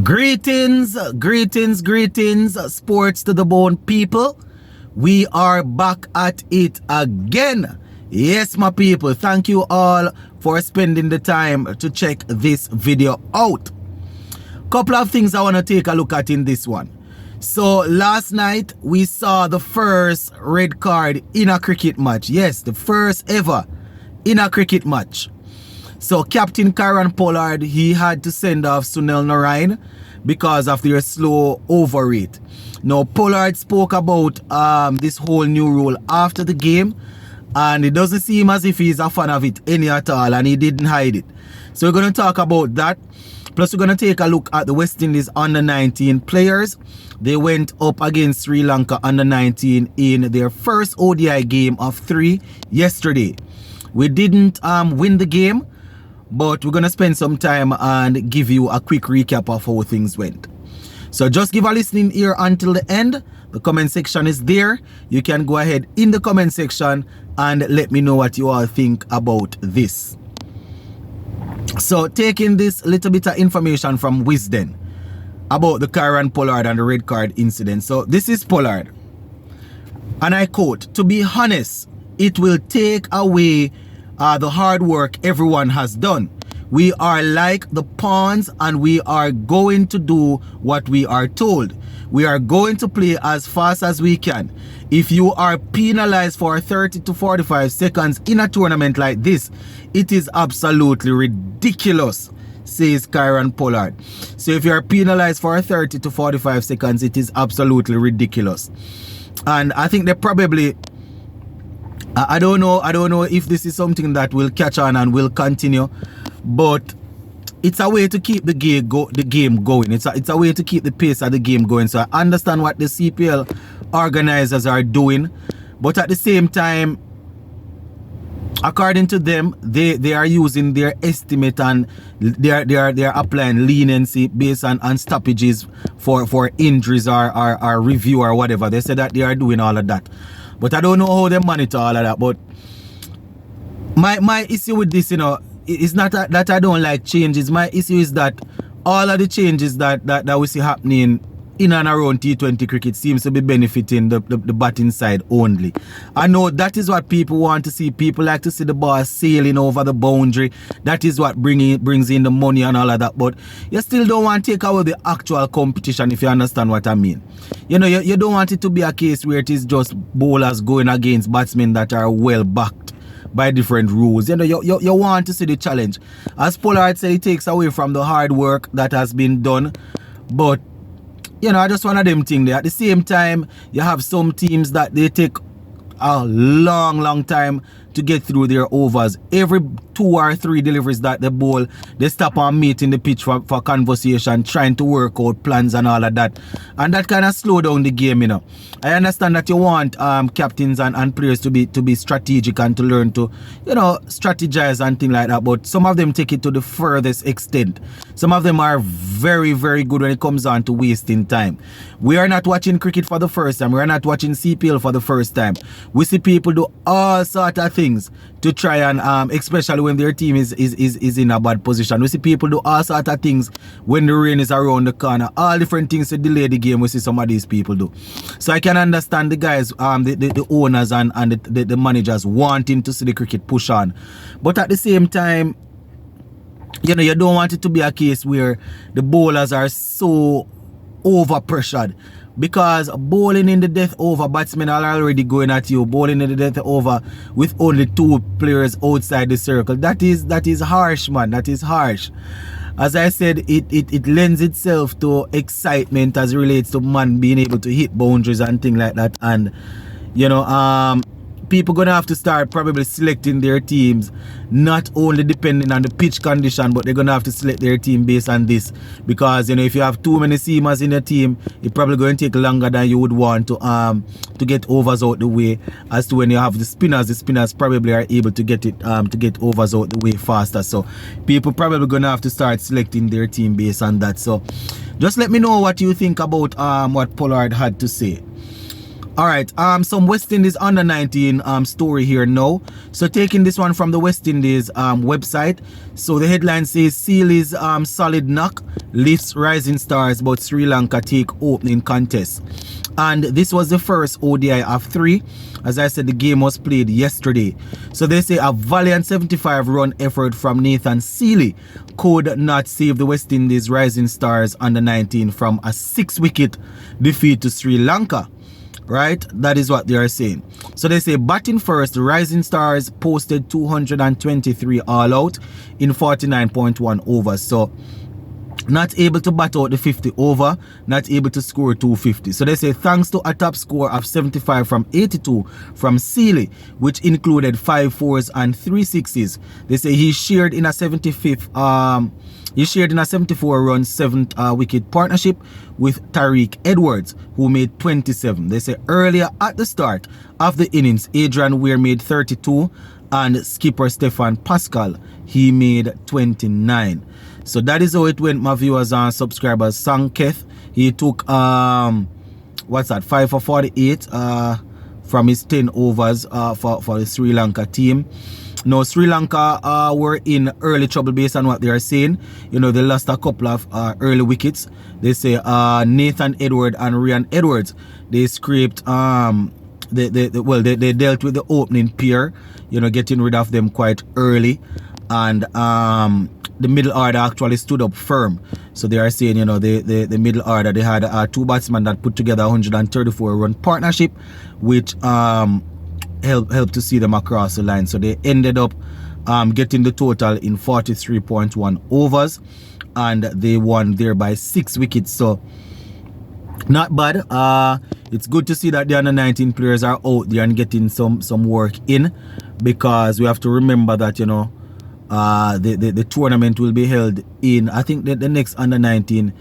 Greetings, sports to the bone people. We are back at it again. Yes, my people, thank you all for spending the time to check this video out. Couple of things I want to take a look at in this one. So last night we saw the first red card in a cricket match. Yes, the first ever in a cricket match. So Captain Pollard, he had to send off Sunil Narine because of their slow over rate. Now Pollard spoke about this whole new rule after the game, and it doesn't seem as if he's a fan of it any at all, and he didn't hide it. So we're going to talk about that. Plus we're going to take a look at the West Indies under-19 players. They went up against Sri Lanka under-19 in their first ODI game of 3 yesterday. We didn't win the game, but we're going to spend some time and give you a quick recap of how things went. So just give a listening ear until the end. The comment section is there. You can go ahead in the comment section and let me know what you all think about this. So taking this little bit of information from Wisden about the Pollard and the red card incident. So this is Pollard. And I quote, "To be honest, it will take away the hard work everyone has done. We are like the pawns and we are going to do what we are told. We are going to play as fast as we can. If you are penalized for 30 to 45 seconds in a tournament like this, it is absolutely ridiculous," says Pollard. So if you are penalized for 30 to 45 seconds, it is absolutely ridiculous. And I think they probably, I don't know if this is something that will catch on and will continue, but it's a way to keep the game going. It's a way to keep the pace of the game going. So I understand what the CPL organizers are doing, but at the same time, according to them, they are using their estimate and they are applying leniency based on stoppages for injuries or review or whatever. They say that they are doing all of that. But I don't know how they monitor all of that. But my issue with this, it's not that I don't like changes. My issue is that all of the changes that we see happening in and around T20 cricket seems to be benefiting the batting side only. I know that is what people want to see. People like to see the ball sailing over the boundary. That is what brings in the money and all of that. But you still don't want to take away the actual competition, if you understand what I mean. You don't want it to be a case where it is just bowlers going against batsmen that are well backed by different rules. You want to see the challenge. As Pollard said, it takes away from the hard work that has been done. But I just one of them things there. At the same time, you have some teams that they take a long time to get through their overs. Every 2 or 3 deliveries that they bowl, they stop and meet in the pitch for conversation, trying to work out plans and all of that. And that kind of slow down the game, I understand that you want captains and players to be strategic and to learn to, strategize and things like that. But some of them take it to the furthest extent. Some of them are very, very good when it comes on to wasting time. We are not watching cricket for the first time. We are not watching CPL for the first time. We see people do all sorts of things to try and especially when their team is in a bad position. We see people do all sorts of things when the rain is around the corner. All different things to delay the game. We see some of these people do. So I can understand the guys, the owners and the managers wanting to see the cricket push on. But at the same time, you don't want it to be a case where the bowlers are so over pressured. Because bowling in the death over, batsmen are already going at you. Bowling in the death over with only 2 players outside the circle. That is harsh, man. That is harsh. As I said, it lends itself to excitement as it relates to man being able to hit boundaries and things like that. And people gonna have to start probably selecting their teams not only depending on the pitch condition, but they're gonna have to select their team based on this, because if you have too many seamers in your team, it's probably going to take longer than you would want to get overs out the way. As to when you have the spinners probably are able to get overs out the way faster. So people probably gonna have to start selecting their team based on that. So just let me know what you think about what Pollard had to say. All right, some West Indies under 19 story here now. So taking this one from the West Indies website. So the headline says Sealy's solid knock lifts rising stars, but Sri Lanka take opening contest. And this was the first ODI of 3. As I said, the game was played yesterday. So they say a valiant 75-run effort from Nathan Sealy could not save the West Indies rising stars under 19 from a 6-wicket defeat to Sri Lanka. Right, that is what they are saying. So they say batting first, the Rising Stars posted 223 all out in 49.1 overs. So not able to bat out the 50 over, not able to score 250. So they say thanks to a top score of 75 from 82 from Sealy, which included 5 fours and 3 sixes. They say he shared in a 74-run 7th wicket partnership with Tariq Edwards, who made 27. They say earlier at the start of the innings, Adrian Weir made 32 and skipper Stefan Pascal, he made 29. So that is how it went, my viewers and subscribers. Sanketh, he took 5 for 48 from his 10 overs for the Sri Lanka team. Now, Sri Lanka were in early trouble based on what they are saying. You know, they lost a couple of early wickets. They say Nathan Edwards and Ryan Edwards, they scraped, they dealt with the opening pair, you know, getting rid of them quite early. And the middle order actually stood up firm. So they are saying, you know, the middle order, they had 2 batsmen that put together a 134-run partnership, which helped to see them across the line. So they ended up getting the total in 43.1 overs, and they won there by 6 wickets. So not bad. It's good to see that the under 19 players are out there and getting some work in, because we have to remember that, you know, the tournament will be held in, I think the next under 19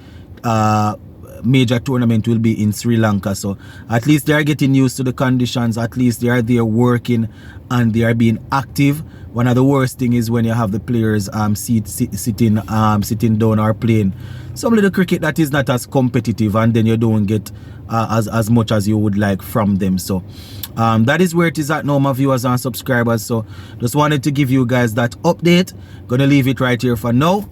major tournament will be in Sri Lanka. So at least they are getting used to the conditions. At least they are there working and they are being active. One of the worst thing is when you have the players sitting down or playing some little cricket that is not as competitive, and then you don't get as much as you would like from them. So that is where it is at now, my viewers and subscribers. So just wanted to give you guys that update. Gonna leave it right here for now.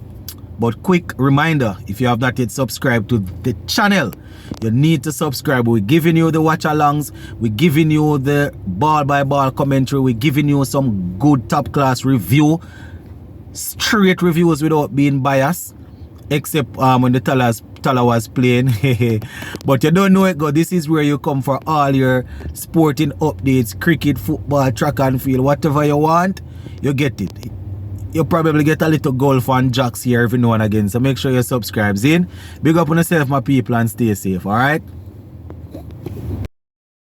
But quick reminder, if you have not yet subscribed to the channel, you need to subscribe. We're giving you the watch alongs, we're giving you the ball by ball commentary, we're giving you some good top class review, straight reviews without being biased, except when the Tala was playing. But you don't know it, go. This is where you come for all your sporting updates, cricket, football, track and field, whatever you want, you get it. You probably get a little golf and jacks here every now and again. So make sure you subscribe. Zin, big up on yourself, my people, and stay safe, alright?